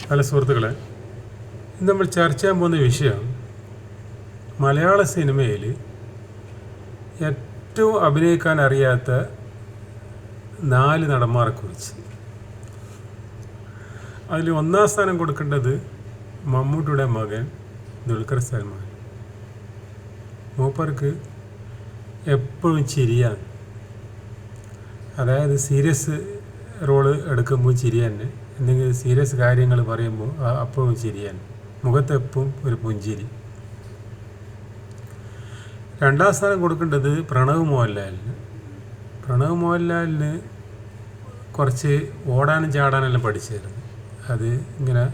Hello സുഹൃത്തുക്കളെ, ഇന്ന് നമ്മൾ ചർച്ച ചെയ്യാൻ പോകുന്ന വിഷയം മലയാള സിനിമയിൽ ഏറ്റവും അഭിനയിക്കാൻ അറിയാത്ത 4 നടന്മാരെക്കുറിച്ച്. അതിൽ ഒന്നാം സ്ഥാനം കൊടുക്കേണ്ടത് മമ്മൂട്ടിയുടെ മകൻ ദുൽഖർ സൽമാൻ. മൂപ്പർക്ക് എപ്പോഴും ചിരിയാണ്. അതായത് സീരിയസ് റോള് എടുക്കുമ്പോൾ ചിരി തന്നെ, എന്തെങ്കിലും സീരിയസ് കാര്യങ്ങൾ പറയുമ്പോൾ അപ്പോഴും ചിരിയാണ്, മുഖത്തെപ്പോഴും ഒരു പുഞ്ചിരി. രണ്ടാം സ്ഥാനം കൊടുക്കേണ്ടത് പ്രണവ് മോഹൻലാലിന്. പ്രണവ് മോഹൻലാലിന് കുറച്ച് ഓടാനും ചാടാനെല്ലാം പഠിച്ചായിരുന്നു. അത് ഇങ്ങനെ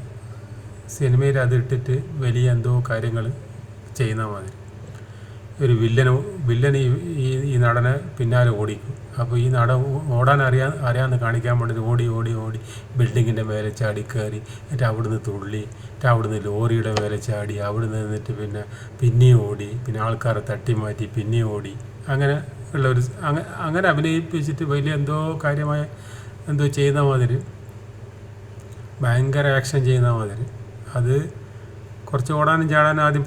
സിനിമയിൽ അതിട്ടിട്ട് വലിയ എന്തോ കാര്യങ്ങൾ ചെയ്യുന്ന മാതിരി. ഒരു വില്ലൻ ഈ നടനെ പിന്നാലെ ഓടിക്കും. അപ്പോൾ ഈ നടൻ ഓടാൻ അറിയാമെന്ന് കാണിക്കാൻ വേണ്ടിയിട്ട് ഓടി ബിൽഡിങ്ങിൻ്റെ മേലെ ചാടി കയറി, എന്നിട്ട് അവിടുന്ന് തുള്ളി, എന്നിട്ട് അവിടുന്ന് ലോറിയുടെ മേലെ ചാടി, അവിടുന്ന് നിന്നിട്ട് പിന്നെയും ഓടി, പിന്നെ ആൾക്കാരെ തട്ടി മാറ്റി പിന്നെയും ഓടി. അങ്ങനെ ഉള്ളൊരു അങ്ങനെ അഭിനയിപ്പിച്ചിട്ട് വലിയ എന്തോ കാര്യമായ എന്തോ ചെയ്യുന്ന മാതിരി, ഭയങ്കര ആക്ഷൻ ചെയ്യുന്ന മാതിരി. അത് കുറച്ച് ഓടാനും ചാടാനും ആദ്യം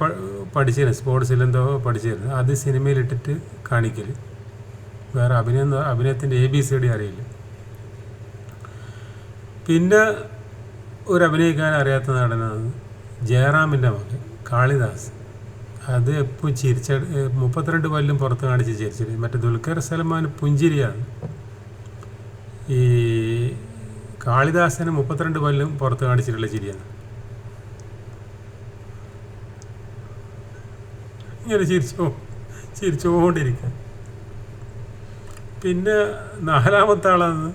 പഠിച്ചിരുന്നു, സ്പോർട്സിലെന്തോ പഠിച്ചിരുന്നു. അത് സിനിമയിലിട്ടിട്ട് കാണിക്കൽ. വേറെ അഭിനയത്തിൻ്റെ ABCD അറിയില്ല. പിന്നെ ഒരു അഭിനയിക്കാൻ അറിയാത്ത നടനാണ് ജയറാമിൻ്റെ മകൻ കാളിദാസ്. അത് എപ്പോൾ 32 കൊല്ലം പുറത്ത് കാണിച്ച് ചിരിച്ചിട്ട്. മറ്റേ ദുൽഖർ സൽമാൻ പുഞ്ചിരിയാണ്. ഈ കാളിദാസിന് 32 കൊല്ലം പുറത്ത് കാണിച്ചിട്ടുള്ള ചിരിയാണ്. ഇങ്ങനെ ചിരിച്ചുകൊണ്ടിരിക്കുക. പിന്നെ 4-മത്തെ ആളാണ്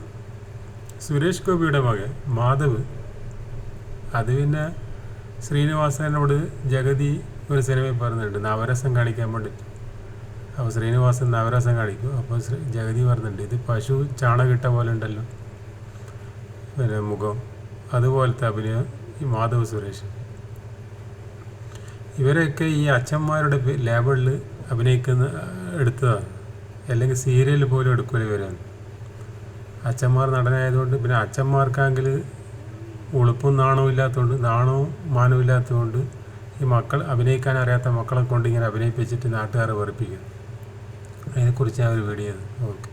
സുരേഷ് ഗോപിയുടെ മകൻ മാധവ്. അത് പിന്നെ ശ്രീനിവാസനോട് ജഗതി ഒരു സിനിമയിൽ പറയുന്നുണ്ട് നവരസം കാണിക്കാൻ വേണ്ടിയിട്ട്. അപ്പോൾ ശ്രീനിവാസൻ നവരസം കാണിക്കും. അപ്പോൾ ജഗതി പറയുന്നുണ്ട്, ഇത് പശു ചാണകിട്ട പോലെ ഉണ്ടല്ലോ പിന്നെ മുഖം. അതുപോലത്തെ അഭിനയം ഈ മാധവ് സുരേഷ്. ഇവരൊക്കെ ഈ അച്ഛന്മാരുടെ ലേബിളിൽ എടുത്തതാണ്. അല്ലെങ്കിൽ സീരിയൽ പോലും എടുക്കില്ല ഇവരാണ്. അച്ഛന്മാർ നടനായതുകൊണ്ട്, പിന്നെ അച്ഛന്മാർക്കാണെങ്കിൽ ഉളുപ്പും നാണവും ഇല്ലാത്തതുകൊണ്ട്, നാണവും മാനവും ഇല്ലാത്തതുകൊണ്ട് ഈ അഭിനയിക്കാൻ അറിയാത്ത മക്കളെ കൊണ്ട് ഇങ്ങനെ അഭിനയിപ്പിച്ചിട്ട് നാട്ടുകാരെ വെറുപ്പിക്കും. അതിനെക്കുറിച്ച് ഞാൻ ഒരു വീഡിയോ. ഓക്കെ.